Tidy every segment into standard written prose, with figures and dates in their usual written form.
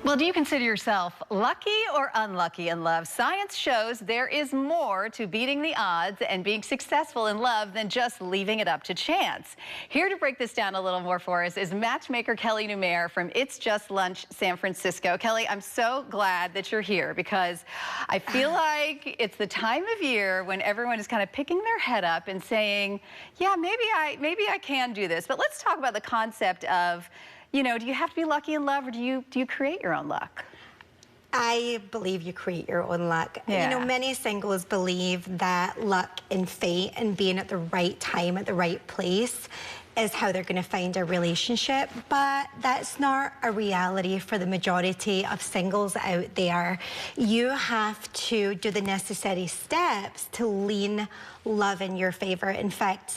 Well, do you consider yourself lucky or unlucky in love? Science shows there is more to beating the odds and being successful in love than just leaving it up to chance. Here to break this down a little more for us is Matchmaker Kelly Numair from It's Just Lunch, San Francisco. Kelly, I'm so glad that you're here because I feel like it's the time of year when everyone is kind of picking their head up and saying, yeah, maybe I can do this. But let's talk about the concept of, you know, do you have to be lucky in love, or do you create your own luck? I believe you create your own luck. Yeah. You know, many singles believe that luck and fate and being at the right time at the right place is how they're going to find a relationship, but that's not a reality for the majority of singles out there. You have to do the necessary steps to lean love in your favor. In fact,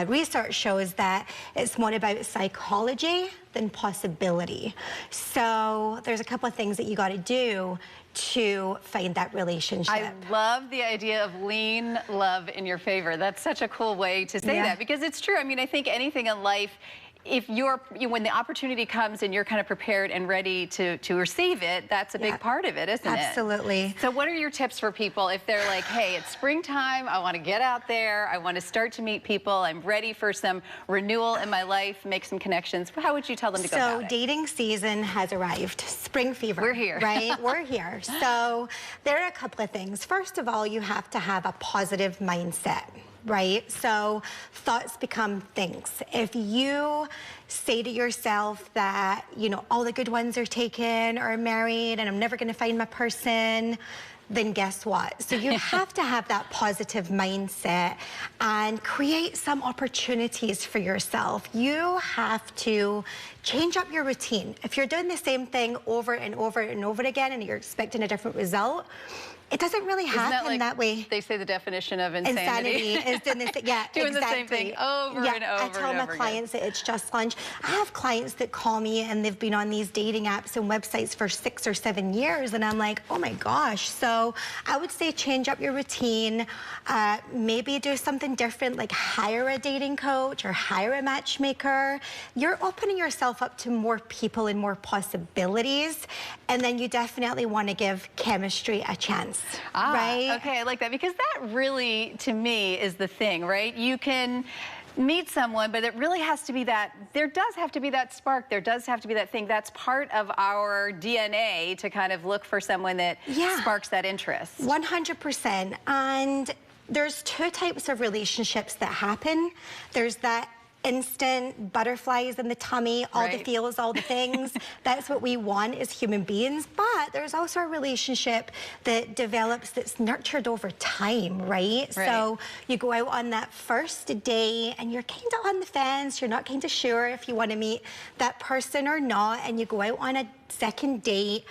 research shows that it's more about psychology than possibility. So there's a couple of things that you got to do to find that relationship. I love the idea of lean love in your favor. That's such a cool way to say that, because it's true. I mean, I think anything in life, if when the opportunity comes and you're kind of prepared and ready to receive it, that's a big part of it, isn't it? Absolutely. So what are your tips for people if they're like, hey, it's springtime, I want to get out there, I want to start to meet people, I'm ready for some renewal in my life, make some connections. How would you tell them to go about it? So dating season has arrived. Spring fever. We're here. Right? We're here. So there are a couple of things. First of all, you have to have a positive mindset. Right? So thoughts become things. If you say to yourself that, you know, all the good ones are taken or married and I'm never going to find my person, then guess what? So you have to have that positive mindset and create some opportunities for yourself. You have to change up your routine. If you're doing the same thing over and over and over again and you're expecting a different result, it doesn't really happen that way. They say the definition of insanity is doing this, doing the same thing over and over. I tell my clients that it's just lunch. I have clients that call me and they've been on these dating apps and websites for 6 or 7 years, and I'm like, oh my gosh. So I would say change up your routine, maybe do something different, like hire a dating coach or hire a matchmaker. You're opening yourself up to more people and more possibilities, and then you definitely want to give chemistry a chance. Right? Okay, I like that, because that really, to me, is the thing, right? You can meet someone, but it really has to be that, there does have to be that spark, there does have to be that thing. That's part of our DNA to kind of look for someone that sparks that interest. 100%. And there's two types of relationships that happen. There's that instant butterflies in the tummy, all the feels, all the things. That's what we want as human beings. But there's also a relationship that develops that's nurtured over time, right? So you go out on that first day and you're kind of on the fence. You're not kind of sure if you want to meet that person or not. And you go out on a second date.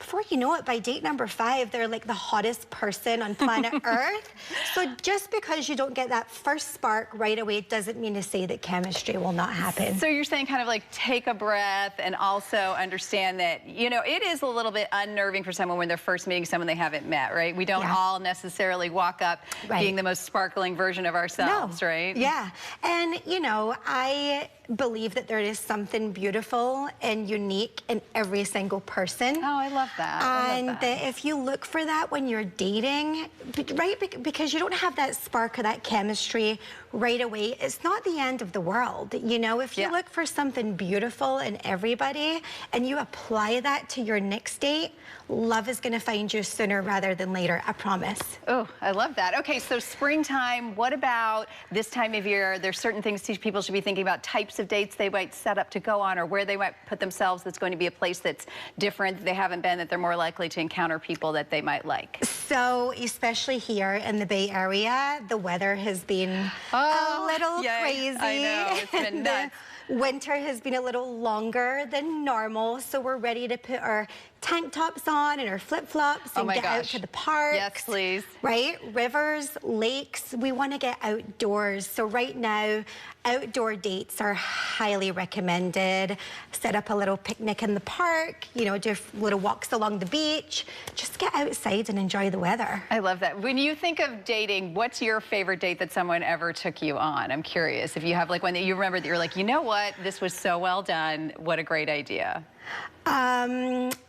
Before you know it, by date number 5, they're like the hottest person on planet Earth. So just because you don't get that first spark right away doesn't mean to say that chemistry will not happen. So you're saying kind of like take a breath and also understand that, you know, it is a little bit unnerving for someone when they're first meeting someone they haven't met, right? We don't all necessarily walk up being the most sparkling version of ourselves, right? Yeah. And, you know, I believe that there is something beautiful and unique in every single person. Oh, I love that. And that if you look for that when you're dating, right, because you don't have that spark or that chemistry right away, it's not the end of the world. You know, if you look for something beautiful in everybody and you apply that to your next date, love is going to find you sooner rather than later, I promise. Oh, I love that. Okay, so springtime, what about this time of year? There's certain things people should be thinking about, types of dates they might set up to go on, or where they might put themselves that's going to be a place that's different, that they haven't been, that they're more likely to encounter people that they might like. So, especially here in the Bay Area, the weather has been a little crazy. I know, it's been nuts. Winter has been a little longer than normal, so we're ready to put our tank tops on and our flip-flops and get out to the park. Yes, please. Right? Rivers, lakes, we want to get outdoors. So right now, outdoor dates are highly recommended. Set up a little picnic in the park, you know, do little walks along the beach. Just get outside and enjoy the weather. I love that. When you think of dating, what's your favorite date that someone ever took you on? I'm curious if you have like one that you remember that you're like, you know what, this was so well done. What a great idea.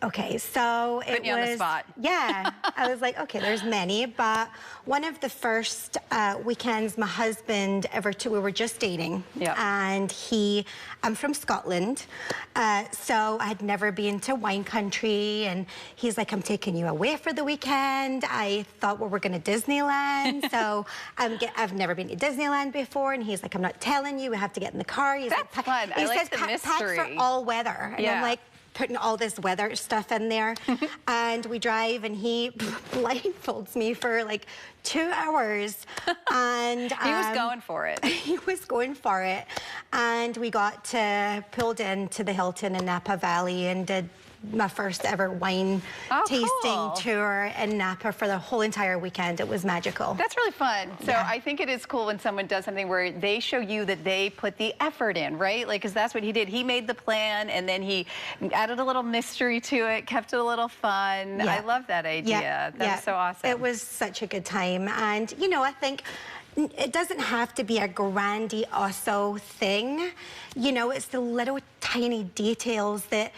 Okay, so it Putting you on the spot. Yeah, I was like, okay, there's many, but one of the first weekends my husband ever took, we were just dating, and I'm from Scotland, so I had never been to wine country, and he's like, I'm taking you away for the weekend. I thought we were going to Disneyland, so I've never been to Disneyland before, and he's like, I'm not telling you, we have to get in the car. He's That's like, fun. I like the mystery. Pack for all weather, and I'm like, putting all this weather stuff in there, and we drive, and he blindfolds me for like 2 hours, and he was going for it. He was going for it, and we pulled into the Hilton in Napa Valley and did my first ever wine tasting tour in Napa for the whole entire weekend. It was magical. That's really fun. So I think it is cool when someone does something where they show you that they put the effort in, right? Like, because that's what he did. He made the plan, and then he added a little mystery to it, kept it a little fun. I love that idea. That was so awesome. It was such a good time. And, you know, I think it doesn't have to be a grandiose thing. You know, it's the little tiny details that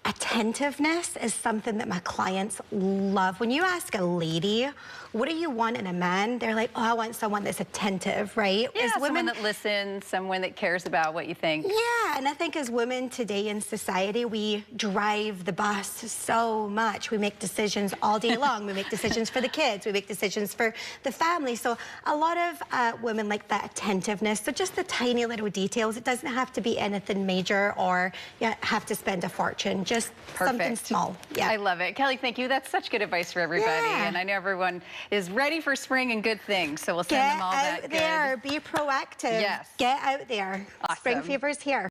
attentiveness is something that my clients love. When you ask a lady, what do you want in a man? They're like, oh, I want someone that's attentive, right? Yeah, someone that listens, someone that cares about what you think. Yeah, and I think as women today in society, we drive the bus so much. We make decisions all day long. We make decisions for the kids. We make decisions for the family. So a lot of women like that attentiveness. So just the tiny little details. It doesn't have to be anything major or you have to spend a fortune. Just something small. Yeah. I love it. Kelly, thank you. That's such good advice for everybody. Yeah. And I know everyone is ready for spring and good things. So we'll send them all that good. Get out there. Be proactive. Yes. Get out there. Awesome. Spring fever's here.